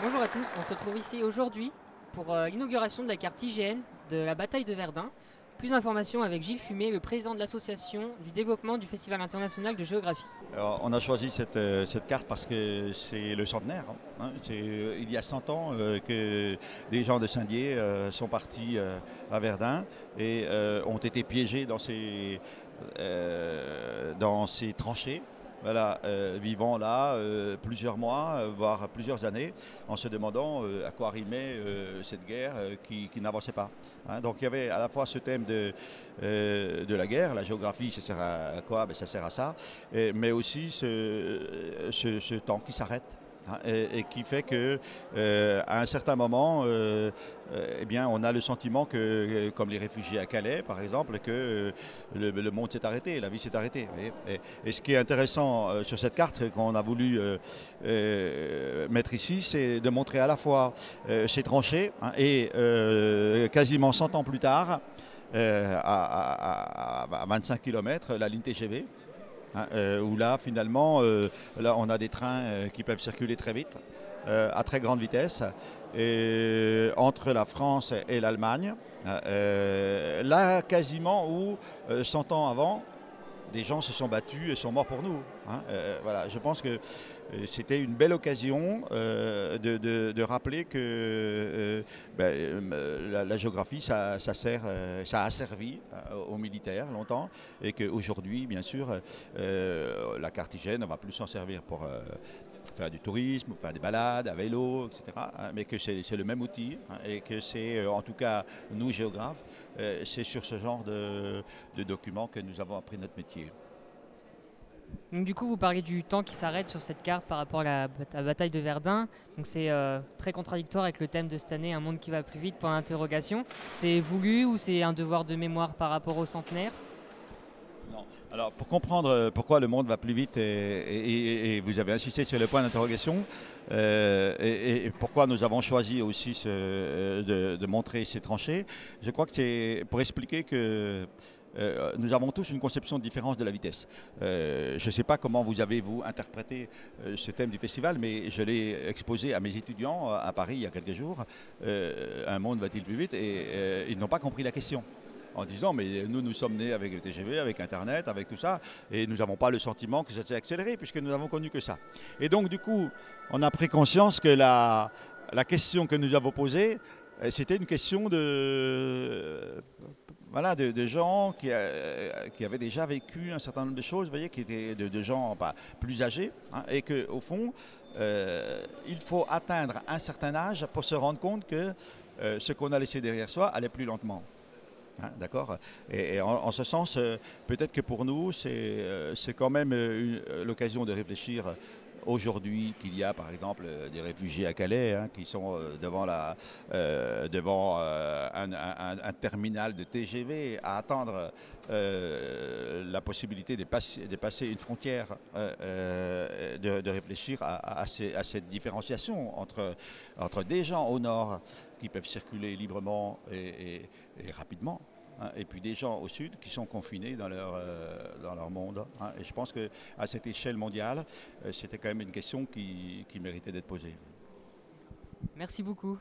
Bonjour à tous, on se retrouve ici aujourd'hui pour l'inauguration de la carte IGN de la bataille de Verdun. Plus d'informations avec Gilles Fumet, le président de l'association du développement du Festival international de géographie. Alors, on a choisi cette carte parce que c'est le centenaire, hein. Il y a 100 ans que des gens de Saint-Dié sont partis à Verdun et ont été piégés dans ces tranchées. Voilà, vivant là plusieurs mois, voire plusieurs années, en se demandant à quoi rimait cette guerre qui n'avançait pas, hein. Donc il y avait à la fois ce thème de la guerre, la géographie, ça sert à quoi? Ben, ça sert à ça, mais aussi ce temps qui s'arrête, hein, et qui fait que à un certain moment, eh bien, on a le sentiment que, comme les réfugiés à Calais, par exemple, que le monde s'est arrêté, la vie s'est arrêtée. Et ce qui est intéressant sur cette carte qu'on a voulu mettre ici, c'est de montrer à la fois ces tranchées, hein, et quasiment 100 ans plus tard, à 25 km, la ligne TGV. Hein, où là, finalement, là, on a des trains qui peuvent circuler très vite, à très grande vitesse, et, entre la France et l'Allemagne. Là, quasiment où, 100 ans avant, des gens se sont battus et sont morts pour nous, hein. Voilà, je pense que c'était une belle occasion de rappeler que la géographie, ça a servi aux militaires longtemps, et qu'aujourd'hui, bien sûr, la carte IGN, on va plus s'en servir pour faire du tourisme, faire des balades à vélo, etc., hein, mais que c'est le même outil, hein, et que c'est, en tout cas, nous géographes, c'est sur ce genre de documents que nous avons appris notre métier. Donc du coup, vous parlez du temps qui s'arrête sur cette carte par rapport à la bataille de Verdun. Donc c'est très contradictoire avec le thème de cette année, un monde qui va plus vite, point d'interrogation. C'est voulu ou c'est un devoir de mémoire par rapport au centenaire? Non. Alors, pour comprendre pourquoi le monde va plus vite, et vous avez insisté sur le point d'interrogation, et pourquoi nous avons choisi aussi de montrer ces tranchées, je crois que c'est pour expliquer que nous avons tous une conception différente de la vitesse. Je ne sais pas comment vous avez, vous, interprété ce thème du festival, mais je l'ai exposé à mes étudiants à Paris il y a quelques jours. Un monde va-t-il plus vite? Et ils n'ont pas compris la question, en disant mais nous sommes nés avec le TGV, avec Internet, avec tout ça, et nous n'avons pas le sentiment que ça s'est accéléré puisque nous n'avons connu que ça. Et donc du coup, on a pris conscience que la question que nous avons posée, c'était une question voilà, de gens qui avaient déjà vécu un certain nombre de choses, vous voyez, qui étaient de gens plus âgés, hein, et qu'au fond, il faut atteindre un certain âge pour se rendre compte que ce qu'on a laissé derrière soi allait plus lentement. Hein, d'accord. Et en ce sens, peut-être que pour nous, c'est quand même l'occasion de réfléchir aujourd'hui qu'il y a, par exemple, des réfugiés à Calais, hein, qui sont devant un terminal de TGV à attendre la possibilité de passer une frontière, de réfléchir à cette différenciation entre des gens au nord qui peuvent circuler librement et rapidement, hein, et puis des gens au sud qui sont confinés dans leur monde, hein. Et je pense qu'à cette échelle mondiale, c'était quand même une question qui méritait d'être posée. Merci beaucoup.